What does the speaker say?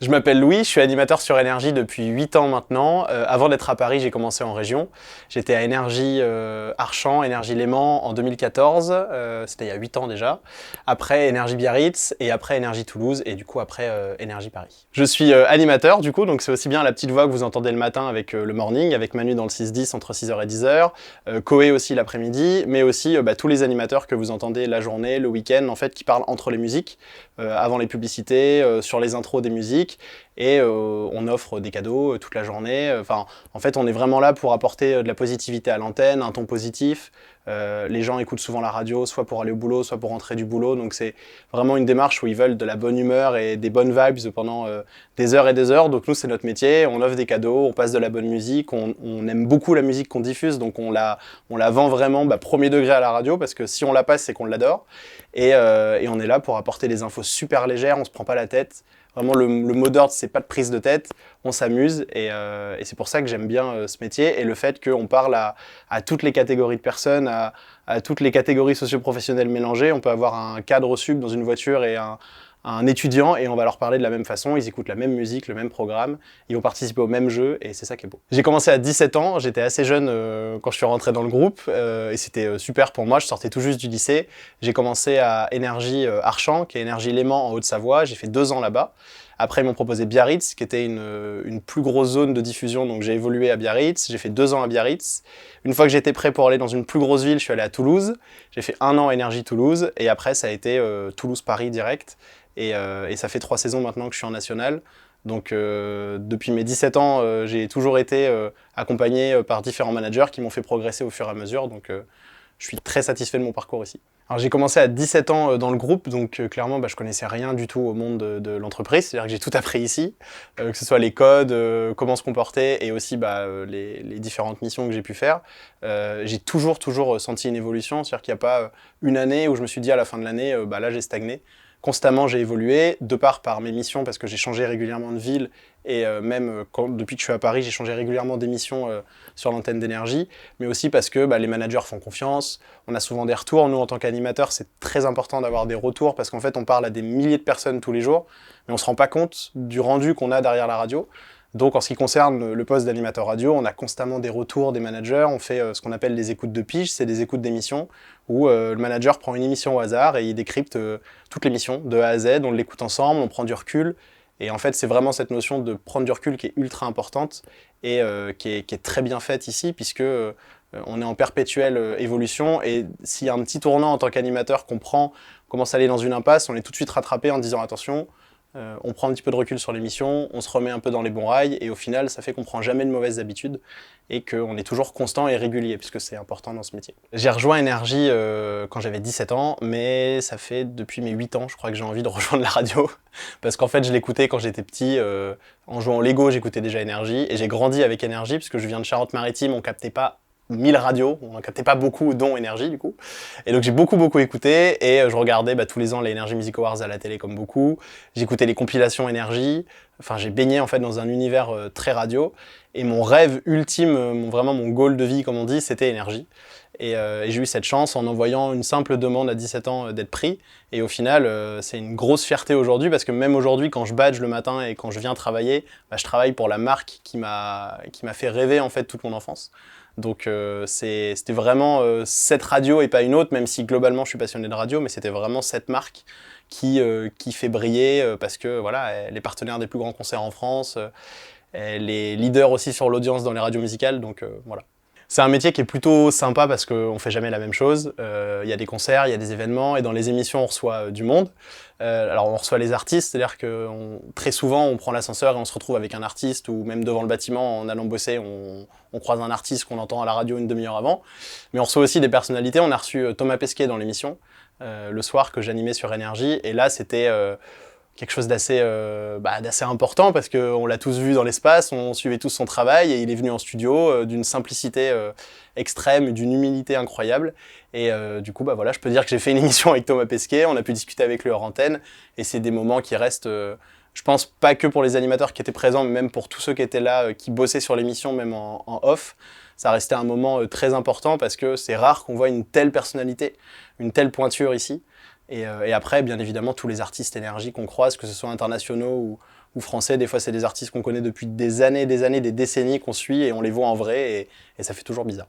Je m'appelle Louis, je suis animateur sur Énergie depuis 8 ans maintenant. Avant d'être à Paris, j'ai commencé en région. J'étais à Énergie Archamps, Énergie Léman en 2014, c'était il y a 8 ans déjà. Après Énergie Biarritz et après Énergie Toulouse et du coup après Énergie Paris. Je suis animateur du coup, donc c'est aussi bien la petite voix que vous entendez le matin avec le morning, avec Manu dans le 6-10 entre 6h et 10h, Koé aussi l'après-midi, mais aussi tous les animateurs que vous entendez la journée, le week-end, en fait, qui parlent entre les musiques, avant les publicités, sur les intros des musiques. Et on offre des cadeaux toute la journée. Enfin, en fait, on est vraiment là pour apporter de la positivité à l'antenne, un ton positif. Les gens écoutent souvent la radio, soit pour aller au boulot, soit pour rentrer du boulot. Donc c'est vraiment une démarche où ils veulent de la bonne humeur et des bonnes vibes pendant des heures et des heures. Donc nous, c'est notre métier. On offre des cadeaux, on passe de la bonne musique. On aime beaucoup la musique qu'on diffuse, donc on la vend vraiment premier degré à la radio, parce que si on la passe, c'est qu'on l'adore. Et on est là pour apporter des infos super légères, on se prend pas la tête. Vraiment, le mot d'ordre, c'est pas de prise de tête, on s'amuse et c'est pour ça que j'aime bien ce métier et le fait qu'on parle à toutes les catégories de personnes, à toutes les catégories socio-professionnelles mélangées. On peut avoir un cadre sup dans une voiture et un étudiant et on va leur parler de la même façon, ils écoutent la même musique, le même programme, ils vont participer au même jeu et c'est ça qui est beau. J'ai commencé à 17 ans, j'étais assez jeune quand je suis rentré dans le groupe et c'était super pour moi, je sortais tout juste du lycée. J'ai commencé à Énergie Archamps, qui est Énergie Léman en Haute-Savoie, j'ai fait 2 ans là-bas. Après, ils m'ont proposé Biarritz, qui était une plus grosse zone de diffusion, donc j'ai évolué à Biarritz, j'ai fait 2 ans à Biarritz. Une fois que j'étais prêt pour aller dans une plus grosse ville, je suis allé à Toulouse, j'ai fait 1 an à Énergie Toulouse, et après ça a été Toulouse-Paris direct, et ça fait 3 saisons maintenant que je suis en national. Donc depuis mes 17 ans, j'ai toujours été accompagné par différents managers qui m'ont fait progresser au fur et à mesure, donc je suis très satisfait de mon parcours ici. Alors j'ai commencé à 17 ans dans le groupe, donc clairement je connaissais rien du tout au monde de l'entreprise, c'est-à-dire que j'ai tout appris ici, que ce soit les codes, comment se comporter et aussi les différentes missions que j'ai pu faire. J'ai toujours senti une évolution, c'est-à-dire qu'il n'y a pas une année où je me suis dit à la fin de l'année, là j'ai stagné. Constamment j'ai évolué, de part par mes missions parce que j'ai changé régulièrement de ville et même depuis que je suis à Paris, j'ai changé régulièrement d'émissions sur l'antenne d'Énergie, mais aussi parce que les managers font confiance, on a souvent des retours. Nous en tant qu'animateurs, c'est très important d'avoir des retours parce qu'en fait on parle à des milliers de personnes tous les jours, mais on se rend pas compte du rendu qu'on a derrière la radio. Donc en ce qui concerne le poste d'animateur radio, on a constamment des retours des managers, on fait ce qu'on appelle des écoutes de pige, c'est des écoutes d'émissions où le manager prend une émission au hasard et il décrypte toute l'émission de A à Z, on l'écoute ensemble, on prend du recul. Et en fait, c'est vraiment cette notion de prendre du recul qui est ultra importante et qui est très bien faite ici, puisque on est en perpétuelle évolution. Et s'il y a un petit tournant en tant qu'animateur qu'on prend, on commence à aller dans une impasse, on est tout de suite rattrapé en disant attention, on prend un petit peu de recul sur l'émission, on se remet un peu dans les bons rails, et au final, ça fait qu'on prend jamais de mauvaises habitudes et qu'on est toujours constant et régulier, puisque c'est important dans ce métier. J'ai rejoint Énergie quand j'avais 17 ans, mais ça fait depuis mes 8 ans, je crois que j'ai envie de rejoindre la radio, parce qu'en fait, je l'écoutais quand j'étais petit, en jouant au Lego, j'écoutais déjà Énergie, et j'ai grandi avec Énergie, puisque je viens de Charente-Maritime, on captait pas 1000 radios, on n'en captait pas beaucoup, dont Énergie du coup. Et donc j'ai beaucoup écouté et je regardais tous les ans les Energy Music Awards à la télé comme beaucoup. J'écoutais les compilations Énergie. Enfin, j'ai baigné en fait dans un univers très radio. Et mon rêve ultime, vraiment mon goal de vie comme on dit, c'était Énergie. Et j'ai eu cette chance en envoyant une simple demande à 17 ans d'être pris. Et au final, c'est une grosse fierté aujourd'hui parce que même aujourd'hui, quand je badge le matin et quand je viens travailler, je travaille pour la marque qui m'a fait rêver en fait toute mon enfance. Donc c'était vraiment cette radio et pas une autre, même si globalement je suis passionné de radio, mais c'était vraiment cette marque qui fait briller parce que voilà, elle est partenaire des plus grands concerts en France, elle est leader aussi sur l'audience dans les radios musicales, donc voilà. C'est un métier qui est plutôt sympa parce qu'on fait jamais la même chose. Il y a des concerts, il y a des événements, et dans les émissions, on reçoit du monde. Alors on reçoit les artistes, c'est-à-dire que très souvent, on prend l'ascenseur et on se retrouve avec un artiste, ou même devant le bâtiment, en allant bosser, on croise un artiste qu'on entend à la radio une demi-heure avant. Mais on reçoit aussi des personnalités. On a reçu Thomas Pesquet dans l'émission, le soir que j'animais sur Énergie, et là, c'était quelque chose d'assez important parce qu'on l'a tous vu dans l'espace, on suivait tous son travail et il est venu en studio d'une simplicité extrême, d'une humilité incroyable. Et du coup, voilà, je peux dire que j'ai fait une émission avec Thomas Pesquet, on a pu discuter avec lui hors antenne et c'est des moments qui restent, je pense, pas que pour les animateurs qui étaient présents, mais même pour tous ceux qui étaient là, qui bossaient sur l'émission, même en off. Ça restait un moment très important parce que c'est rare qu'on voit une telle personnalité, une telle pointure ici. Et après, bien évidemment, tous les artistes Énergie qu'on croise, que ce soit internationaux ou français. Des fois, c'est des artistes qu'on connaît depuis des années, des décennies qu'on suit et on les voit en vrai et ça fait toujours bizarre.